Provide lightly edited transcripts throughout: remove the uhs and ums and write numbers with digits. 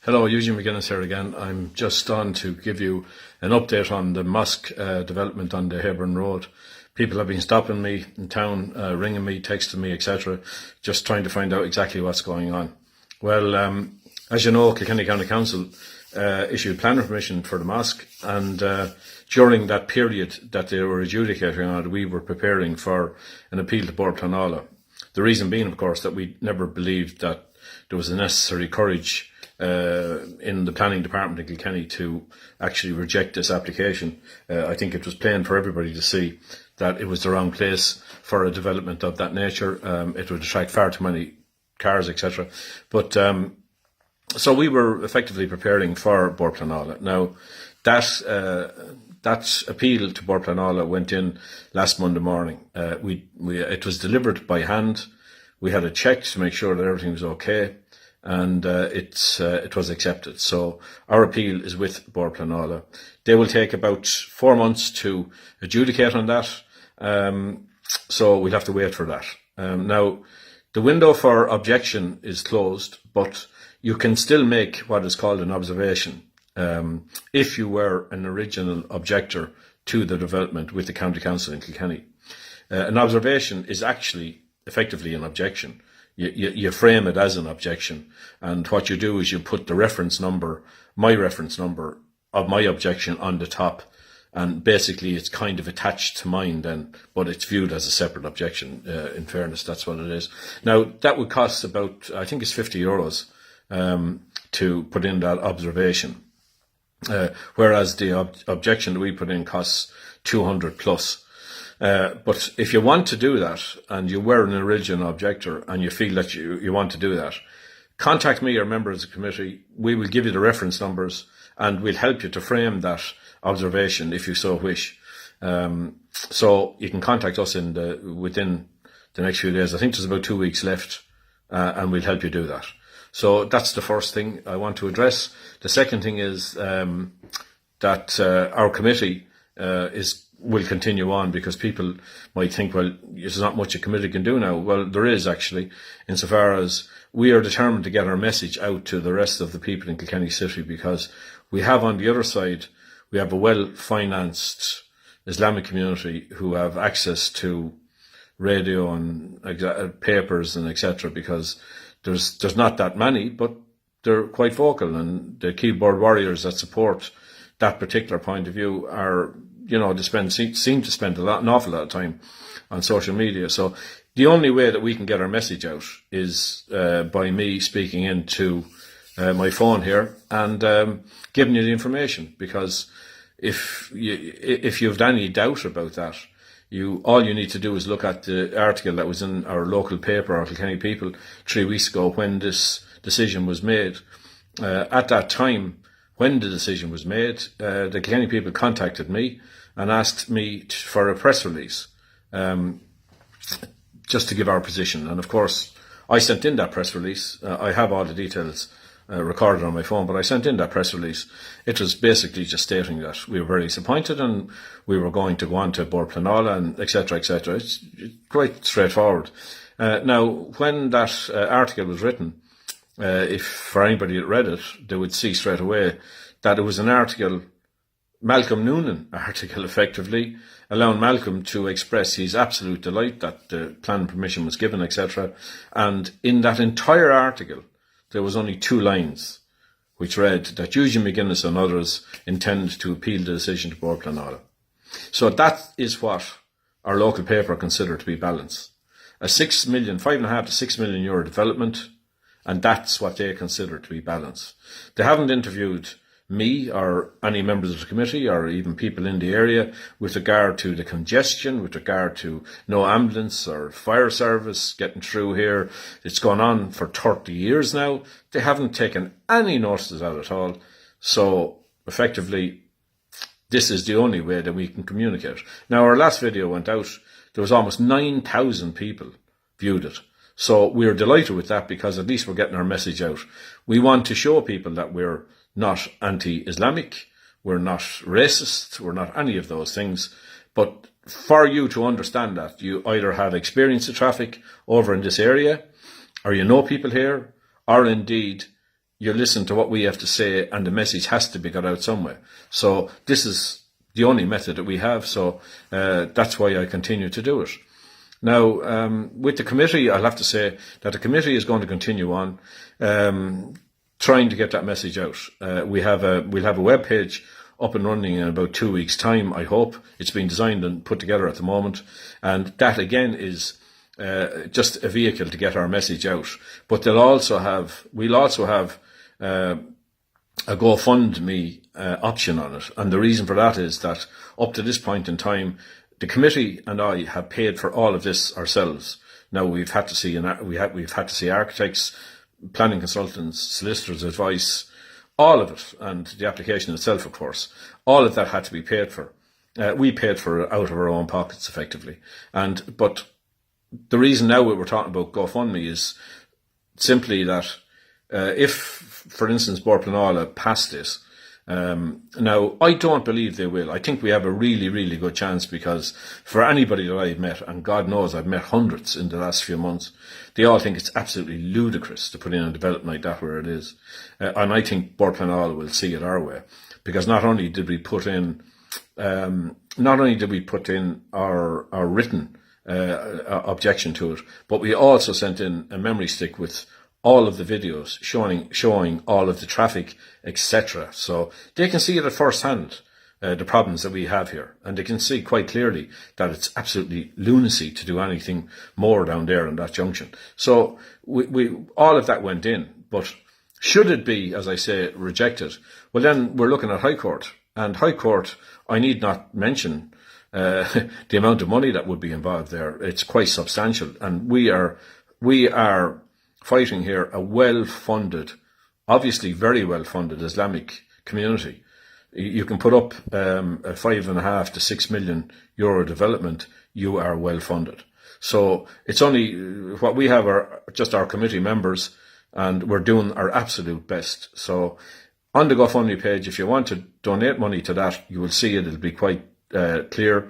Hello, Eugene McGuinness here again. I'm just on to give you an update on the mosque development on the Hebron Road. People have been stopping me in town, ringing me, texting me, etc., just trying to find out exactly what's going on. Well, as you know, Kilkenny County Council issued planning permission for the mosque, and during that period that they were adjudicating on it, we were preparing for an appeal to Bord Pleanála. The reason being, of course, that we never believed that there was the necessary courage in the planning department in Kilkenny to actually reject this application. I think it was plain for everybody to see that it was the wrong place for a development of that nature. It would attract far too many cars, etc. But so we were effectively preparing for Bord Pleanála. Now, that appeal to Bord Pleanála went in last Monday morning. It was delivered by hand. We had a check to make sure that everything was okay, and it was accepted. So our appeal is with Bord Pleanála. They will take about 4 months to adjudicate on that, so we'll have to wait for that. Now, the window for objection is closed, but you can still make what is called an observation if you were an original objector to the development with the County Council in Kilkenny. An observation is actually effectively an objection. You frame it as an objection, and what you do is you put the reference number, my reference number of my objection, on the top, and basically it's kind of attached to mine then, but it's viewed as a separate objection. In fairness, that's what it is. Now, that would cost about, I think it's €50 to put in that observation, whereas the objection that we put in costs 200 plus. But if you want to do that, and you were an original objector, and you feel that you want to do that, contact me or members of the committee. We will give you the reference numbers, and we'll help you to frame that observation if you so wish. So you can contact us within the next few days. I think there's about 2 weeks left, and we'll help you do that. So that's the first thing I want to address. The second thing is that our committee will continue on, because people might think, well, there's not much a committee can do now. Well, there is actually, insofar as we are determined to get our message out to the rest of the people in Kilkenny City, because we have on the other side, we have a well-financed Islamic community who have access to radio and papers and etc., because there's not that many, but they're quite vocal, and the keyboard warriors that support that particular point of view are, they seem to spend an awful lot of time on social media. So the only way that we can get our message out is by me speaking into my phone here and giving you the information, because if you've any doubt about that, all you need to do is look at the article that was in our local paper, our Kilkenny People, 3 weeks ago, when this decision was made. At that time, when the decision was made, the Kilkenny People contacted me and asked me for a press release, just to give our position. And of course, I sent in that press release. I have all the details recorded on my phone, but I sent in that press release. It was basically just stating that we were very disappointed and we were going to go on to Bord Pleanála and etc., etc. It's quite straightforward. Now, when that article was written, if for anybody that read it, they would see straight away that it was an article, Malcolm Noonan article, effectively, allowing Malcolm to express his absolute delight that the planning permission was given, etc. And in that entire article, there was only 2 lines, which read that Eugene McGuinness and others intend to appeal the decision to Bord Pleanála. So that is what our local paper considered to be balance. A 5.5 to 6 million euro development, and that's what they consider to be balance. They haven't interviewed me or any members of the committee or even people in the area with regard to the congestion, with regard to no ambulance or fire service getting through here. It's gone on for 30 years now. They haven't taken any notice of that at all. So effectively, this is the only way that we can communicate. Now, our last video went out. There was almost 9,000 people viewed it. So we're delighted with that, because at least we're getting our message out. We want to show people that we're not anti-Islamic, we're not racist, we're not any of those things. But for you to understand that, you either have experience of traffic over in this area, or you know people here, or indeed you listen to what we have to say, and the message has to be got out somewhere. So this is the only method that we have. So that's why I continue to do it. Now, with the committee, I'll have to say that the committee is going to continue on trying to get that message out. We'll have a web page up and running in about 2 weeks' time, I hope. It's been designed and put together at the moment. And that, again, is just a vehicle to get our message out. But we'll also have a GoFundMe option on it. And the reason for that is that up to this point in time, the committee and I have paid for all of this ourselves. Now we've had to see architects, planning consultants, solicitors' advice, all of it, and the application itself, of course. All of that had to be paid for. We paid for it out of our own pockets, effectively. But the reason now we're talking about GoFundMe is simply that if, for instance, Bord Pleanála passed this, now I don't believe they will. I think we have a really, really good chance, because for anybody that I've met, and God knows I've met hundreds in the last few months, they all think it's absolutely ludicrous to put in a development like that where it is. And I think Bord Pleanála will see it our way, because not only did we put in our written objection to it, but we also sent in a memory stick with all of the videos showing all of the traffic, etc. So they can see it at first hand, the problems that we have here. And they can see quite clearly that it's absolutely lunacy to do anything more down there in that junction. So we all of that went in. But should it be, as I say, rejected, well, then we're looking at High Court. And High Court, I need not mention the amount of money that would be involved there. It's quite substantial. And we are fighting here a well-funded, obviously very well-funded Islamic community. You can put up a €5.5 to €6 million development, you are well-funded. So it's only, what we have are just our committee members, and we're doing our absolute best. So on the GoFundMe page, if you want to donate money to that, you will see it. It'll be quite clear.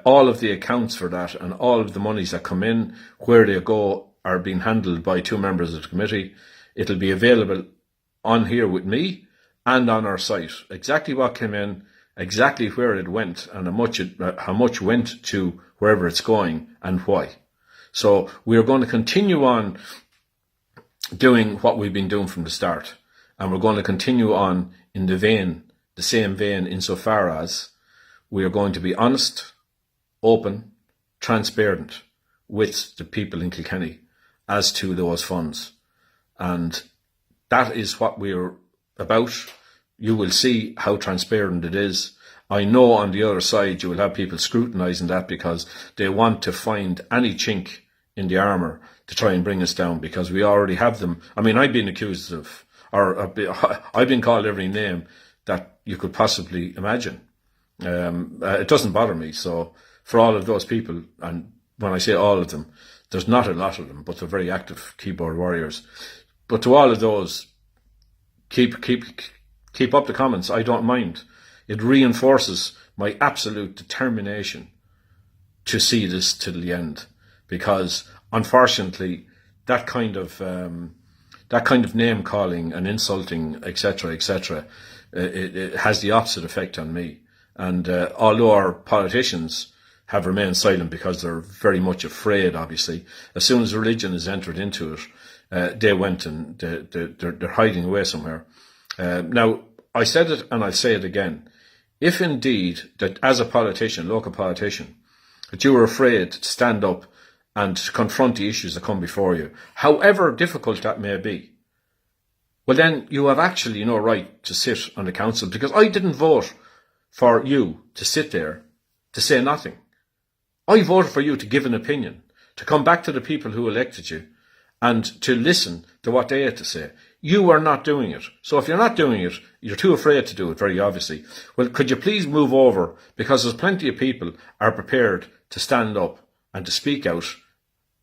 All of the accounts for that and all of the monies that come in, where they go, are being handled by two members of the committee. It'll be available on here with me and on our site. Exactly what came in, exactly where it went, and how much went to wherever it's going and why. So we are going to continue on doing what we've been doing from the start, and we're going to continue on in the same vein, insofar as we are going to be honest, open, transparent with the people in Kilkenny as to those funds. And that is what we're about. You will see how transparent it is. I know on the other side you will have people scrutinising that, because they want to find any chink in the armour to try and bring us down, because we already have them. I mean, I've been accused of, I've been called every name that you could possibly imagine. It doesn't bother me. So for all of those people, and when I say all of them, there's not a lot of them, but they're very active keyboard warriors. But to all of those, keep up the comments. I don't mind. It reinforces my absolute determination to see this to the end, because unfortunately, that kind of name calling and insulting, etc., it has the opposite effect on me. And although our politicians have remained silent because they're very much afraid, obviously, as soon as religion is entered into it, they went and they're hiding away somewhere. Now, I said it and I'll say it again. If indeed that as a politician, local politician, that you were afraid to stand up and confront the issues that come before you, however difficult that may be, well then you have actually no right to sit on the council, because I didn't vote for you to sit there to say nothing. I voted for you to give an opinion, to come back to the people who elected you and to listen to what they had to say. You are not doing it. So if you're not doing it, you're too afraid to do it, very obviously. Well, could you please move over? Because there's plenty of people are prepared to stand up and to speak out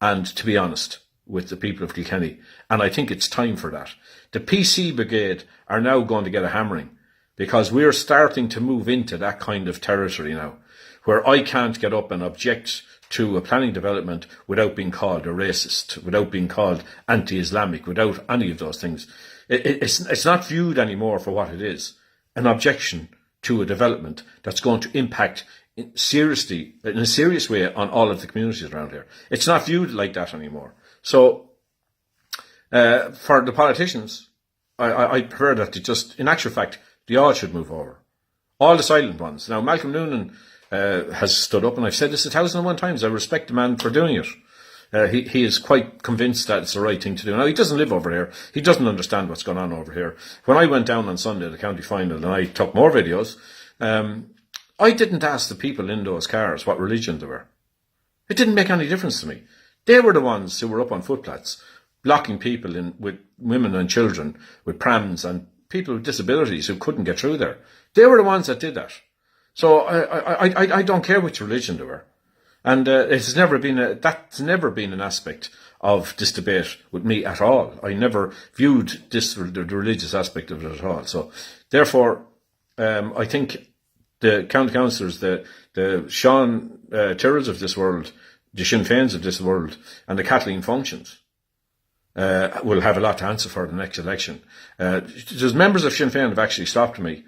and to be honest with the people of Kilkenny. And I think it's time for that. The PC Brigade are now going to get a hammering, because we're starting to move into that kind of territory now, where I can't get up and object to a planning development without being called a racist, without being called anti-Islamic, without any of those things. It's not viewed anymore for what it is, an objection to a development that's going to impact in a serious way on all of the communities around here. It's not viewed like that anymore. So for the politicians, I prefer that in actual fact, they all should move over. All the silent ones. Now, Malcolm Noonan has stood up, and I've said this 1,001 times. I respect the man for doing it. He is quite convinced that it's the right thing to do. Now, he doesn't live over here. He doesn't understand what's going on over here. When I went down on Sunday, the county final, and I took more videos, I didn't ask the people in those cars what religion they were. It didn't make any difference to me. They were the ones who were up on footpaths, blocking people in with women and children, with prams and people with disabilities who couldn't get through there. They were the ones that did that. So I don't care which religion they were. And that's never been an aspect of this debate with me at all. I never viewed the religious aspect of it at all. So therefore, I think the county councillors, the Sean Tyrrells of this world, the Sinn Féins of this world, and the Kathleen Functions will have a lot to answer for the next election. There's members of Sinn Féin have actually stopped me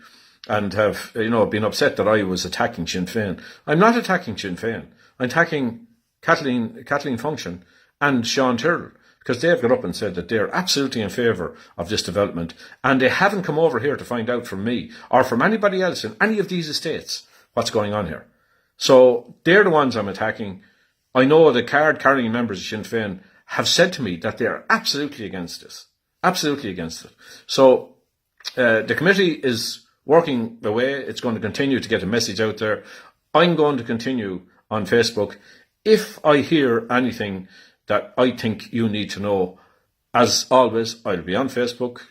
and have been upset that I was attacking Sinn Féin. I'm not attacking Sinn Féin. I'm attacking Kathleen Function and Sean Tyrrell, because they've got up and said that they're absolutely in favour of this development, and they haven't come over here to find out from me or from anybody else in any of these estates what's going on here. So they're the ones I'm attacking. I know the card-carrying members of Sinn Féin have said to me that they are absolutely against this. Absolutely against it. So the committee is working away. It's going to continue to get a message out there. I'm going to continue on Facebook. If I hear anything that I think you need to know, as always, I'll be on Facebook.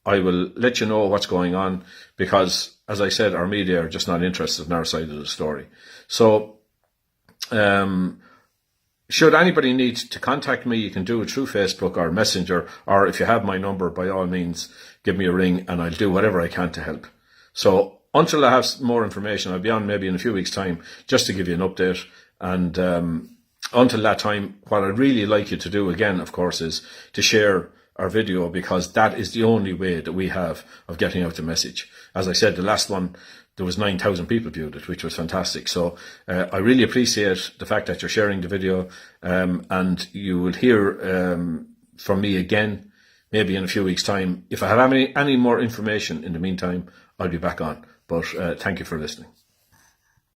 I will let you know what's going on because, as I said, our media are just not interested in our side of the story. So, should anybody need to contact me, you can do it through Facebook or Messenger, or if you have my number, by all means, give me a ring and I'll do whatever I can to help. So, until I have more information, I'll be on maybe in a few weeks' time just to give you an update. And until that time, what I'd really like you to do again, of course, is to share our video, because that is the only way that we have of getting out the message. As I said, the last one, there was 9,000 people viewed it, which was fantastic. So I really appreciate the fact that you're sharing the video, and you will hear from me again, maybe in a few weeks' time. If I have any more information in the meantime, I'll be back on. But thank you for listening.